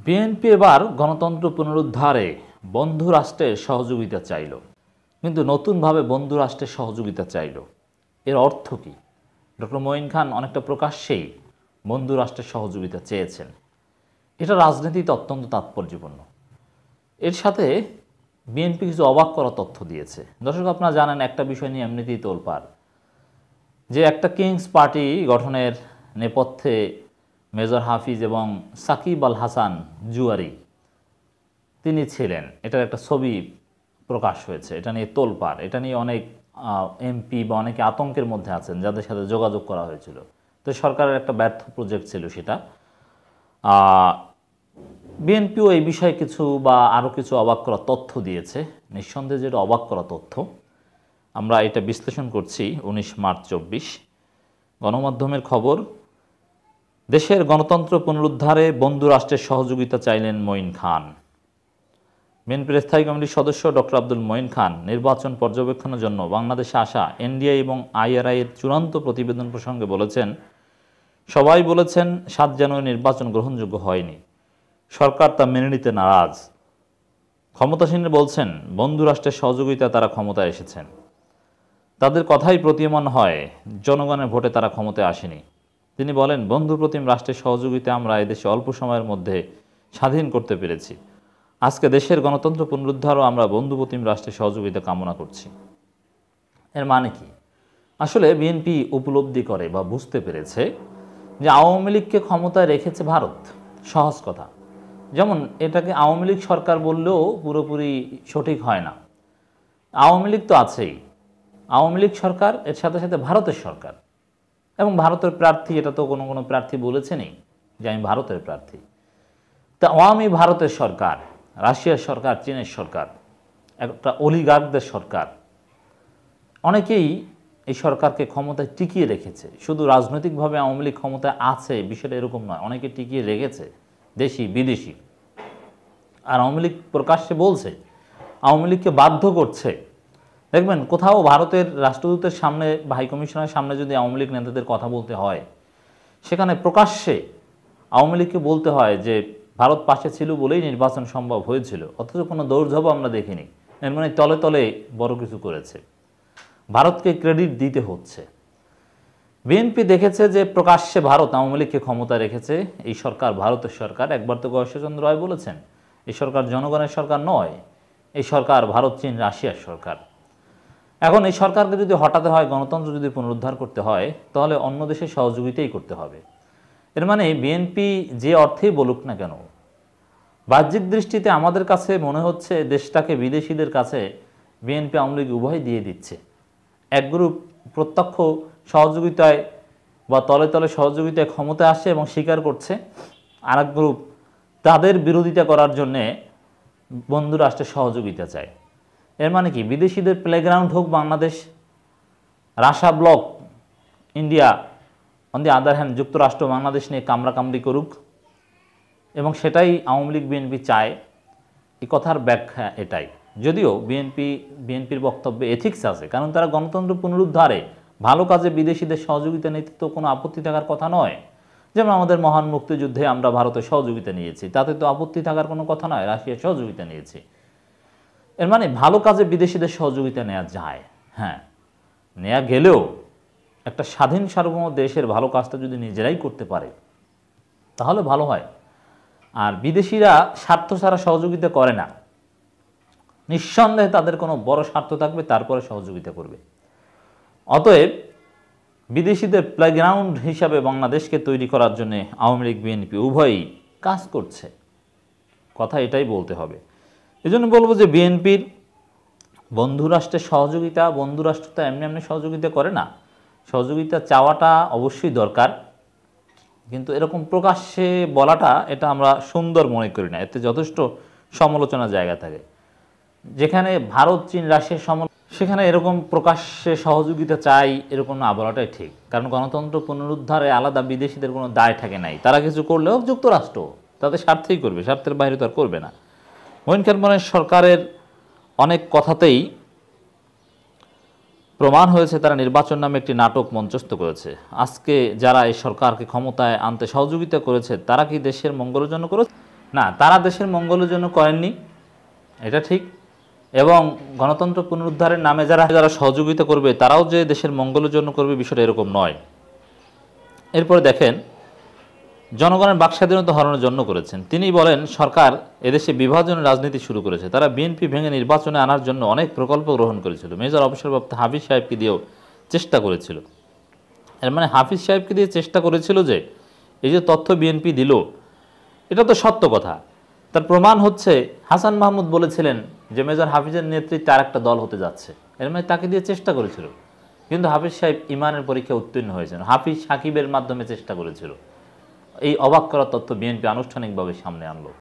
BNP এবার গণতন্ত্র পুনরুদ্ধারে বন্ধু রাষ্ট্রের সহযোগিতা চাইল, কিন্তু নতুনভাবে বন্ধু রাষ্ট্রের সহযোগিতা চাইল। এর অর্থ কী? ডক্টর মঈন খান অনেকটা প্রকাশ্যেই বন্ধু রাষ্ট্রের সহযোগিতা চেয়েছেন। এটা রাজনীতিতে অত্যন্ত তাৎপর্যপূর্ণ। এর সাথে বিএনপি কিছু অবাক করা তথ্য দিয়েছে। দর্শক, আপনারা জানেন একটা বিষয় নিয়ে এমনিতেই তোলপাড়, যে একটা কিংস পার্টি গঠনের নেপথ্যে মেজর হাফিজ এবং সাকিব আল হাসান জুয়ারি তিনি ছিলেন। এটার একটা ছবি প্রকাশ হয়েছে, এটা নিয়ে তোলপাড়, এটা নিয়ে অনেক এমপি বা অনেকে আতঙ্কের মধ্যে আছেন যাদের সাথে যোগাযোগ করা হয়েছিল। তো সরকারের একটা ব্যর্থ প্রজেক্ট ছিল সেটা। বিএনপিও এই বিষয়ে কিছু বা আরও কিছু অবাক করা তথ্য দিয়েছে। নিঃসন্দেহে যেটা অবাক করা তথ্য, আমরা এটা বিশ্লেষণ করছি 19 মার্চ 24 গণমাধ্যমের খবর। দেশের গণতন্ত্র পুনরুদ্ধারে বন্ধু রাষ্ট্রের সহযোগিতা চাইলেন মঈন খান। বিএনপির স্থায়ী কমিটির সদস্য ডক্টর আব্দুল মঈন খান নির্বাচন পর্যবেক্ষণের জন্য বাংলাদেশে আসা এনডিআই এবং আইআরআই এর চূড়ান্ত প্রতিবেদন প্রসঙ্গে বলেছেন, সবাই বলেছেন 7 জানুয়ারি নির্বাচন গ্রহণযোগ্য হয়নি, সরকার তা মেনে নিতে নারাজ। ক্ষমতাসীনরা বলছেন বন্ধু রাষ্ট্রের সহযোগিতা তারা ক্ষমতায় এসেছেন, তাদের কথাই প্রতীয়মান হয় জনগণের ভোটে তারা ক্ষমতায় আসেনি। তিনি বলেন, বন্ধুপ্রতিম রাষ্ট্রের সহযোগিতা আমরা এদেশে অল্প সময়ের মধ্যে স্বাধীন করতে পেরেছি। আজকে দেশের গণতন্ত্র পুনরুদ্ধারও আমরা বন্ধুপ্রতিম রাষ্ট্রের সহযোগিতা কামনা করছি। এর মানে কি? আসলে বিএনপি উপলব্ধি করে বা বুঝতে পেরেছে যে আওয়ামী লীগকে ক্ষমতায় রেখেছে ভারত। সহজ কথা, যেমন এটাকে আওয়ামী লীগ সরকার বললেও পুরোপুরি সঠিক হয় না। আওয়ামী লীগ তো আছেই, আওয়ামী লীগ সরকার, এর সাথে সাথে ভারতের সরকার এবং ভারতের প্রার্থী। এটা তো কোনো প্রার্থী বলেছেনই যে আমি ভারতের প্রার্থী। তা আওয়ামী ভারতের সরকার, রাশিয়ার সরকার, চীনের সরকার, একটা অলিগার্কদের সরকার। অনেকেই এই সরকারকে ক্ষমতায় টিকিয়ে রেখেছে। শুধু রাজনৈতিকভাবে আওয়ামী লীগ ক্ষমতায় আছে বিষয়টা এরকম নয়, অনেকে টিকিয়ে রেখেছে, দেশি বিদেশি। আর আওয়ামী লীগ প্রকাশ্যে বলছে, আওয়ামী লীগকে বাধ্য করছে। দেখবেন কোথাও ভারতের রাষ্ট্রদূতের সামনে বা হাইকমিশনের সামনে যদি আওয়ামী লীগ নেতাদের কথা বলতে হয়, সেখানে প্রকাশ্যে আওয়ামী লীগকে বলতে হয় যে ভারত পাশে ছিল বলেই নির্বাচন সম্ভব হয়েছিল, অথচ কোনো দৌড়ঝাঁপও আমরা দেখিনি। এর মানে তলে তলে বড় কিছু করেছে, ভারতকে ক্রেডিট দিতে হচ্ছে। বিএনপি দেখেছে যে প্রকাশ্যে ভারত আওয়ামী লীগকে ক্ষমতা রেখেছে, এই সরকার ভারতের সরকার। একবার তো গয়েশ্বরচন্দ্র রায় বলেছেন, এই সরকার জনগণের সরকার নয়, এই সরকার ভারত, চীন, রাশিয়ার সরকার। এখন এই সরকারকে যদি হটাতে হয়, গণতন্ত্র যদি পুনরুদ্ধার করতে হয়, তাহলে অন্য দেশের সহযোগিতাই করতে হবে। এর মানে বিএনপি যে অর্থেই বলুক না কেন, বাহ্যিক দৃষ্টিতে আমাদের কাছে মনে হচ্ছে দেশটাকে বিদেশিদের কাছে বিএনপি আওয়ামী লীগ উভয় দিয়ে দিচ্ছে। এক গ্রুপ প্রত্যক্ষ সহযোগিতায় বা তলে তলে সহযোগিতায় ক্ষমতায় আসছে এবং স্বীকার করছে, আর এক গ্রুপ তাদের বিরোধিতা করার জন্যে বন্ধু রাষ্ট্রের সহযোগিতা চায়। এর মানে কি? বিদেশিদের প্লেগ্রাউন্ড হোক Bangladesh, Russia bloc India, on the other hand যুক্তরাষ্ট্র বাংলাদেশ নিয়ে কামড়াকামড়ি করুক, এবং সেটাই আওয়ামী লীগ বিএনপি চায়। এই কথার ব্যাখ্যা এটাই। যদিও বিএনপির বক্তব্যে এথিক্স আছে, কারণ তারা গণতন্ত্র পুনরুদ্ধারে ভালো কাজে বিদেশিদের সহযোগিতা নিতে তো কোনো আপত্তি থাকার কথা নয়। যেমন আমাদের মহান মুক্তিযুদ্ধে আমরা ভারতের সহযোগিতা নিয়েছি, তাতে তো আপত্তি থাকার কোনো কথা নয়। রাশিয়ার সহযোগিতা নিয়েছি, এর মানে ভালো কাজে বিদেশিদের সহযোগিতা নেওয়া যায়। হ্যাঁ, নেওয়া গেলেও একটা স্বাধীন সার্বভৌম দেশের ভালো কাজটা যদি নিজেরাই করতে পারে তাহলে ভালো হয়। আর বিদেশিরা স্বার্থ ছাড়া সহযোগিতা করে না, নিঃসন্দেহে তাদের কোনো বড় স্বার্থ থাকবে, তারপরে সহযোগিতা করবে। অতএব বিদেশিদের প্লেগ্রাউন্ড হিসাবে বাংলাদেশকে তৈরি করার জন্য আওয়ামী লীগ বিএনপি উভয়ই কাজ করছে, কথা এটাই বলতে হবে। এই জন্য বলবো যে বিএনপির বন্ধু রাষ্ট্রের সহযোগিতা, বন্ধু রাষ্ট্র তো এমনি এমনি সহযোগিতা করে না, সহযোগিতা চাওয়াটা অবশ্যই দরকার, কিন্তু এরকম প্রকাশ্যে বলাটা এটা আমরা সুন্দর মনে করি না। এতে যথেষ্ট সমালোচনার জায়গা থাকে। যেখানে ভারত, চীন, রাশিয়ার সেখানে এরকম প্রকাশ্যে সহযোগিতা চাই এরকম না বলাটাই ঠিক। কারণ গণতন্ত্র পুনরুদ্ধারে আলাদা বিদেশিদের কোনো দায় থাকে নাই। তারা কিছু করলেও যুক্তরাষ্ট্র তাদের স্বার্থেই করবে, স্বার্থের বাইরে তো আর করবে না। মঈন খান সরকারের অনেক কথাতেই প্রমাণ হয়েছে তারা নির্বাচন নামে একটি নাটক মঞ্চস্থ করেছে। আজকে যারা এই সরকারকে ক্ষমতায় আনতে সহযোগিতা করেছে তারা কি দেশের মঙ্গলের জন্য করেছে? না, তারা দেশের মঙ্গলের জন্য করেননি, এটা ঠিক। এবং গণতন্ত্র পুনরুদ্ধারের নামে যারা যারা সহযোগিতা করবে তারাও যে দেশের মঙ্গলের জন্য করবে বিষয়টা এরকম নয়। এরপরে দেখেন, জনগণের বাকস্বাধীনতা হরণের জন্য করেছেন। তিনি বলেন সরকার এদেশে বিভাজনের রাজনীতি শুরু করেছে, তারা বিএনপি ভেঙে নির্বাচনে আনার জন্য অনেক প্রকল্প গ্রহণ করেছিল, মেজর অবসরপ্রাপ্ত হাফিজ সাহেবকে দিয়েও চেষ্টা করেছিল। এর মানে হাফিজ সাহেবকে দিয়ে চেষ্টা করেছিল যে এই যে তথ্য বিএনপি দিল এটা তো সত্য কথা। তার প্রমাণ হচ্ছে হাসান মাহমুদ বলেছিলেন যে মেজর হাফিজের নেতৃত্বে আর একটা দল হতে যাচ্ছে, এর মানে তাকে দিয়ে চেষ্টা করেছিল। কিন্তু হাফিজ সাহেব ইমানের পরীক্ষা উত্তীর্ণ হয়েছেন, হাফিজ সাকিবের মাধ্যমে চেষ্টা করেছিল। এই অবাক করা তথ্য বিএনপি আনুষ্ঠানিকভাবে সামনে আনলো।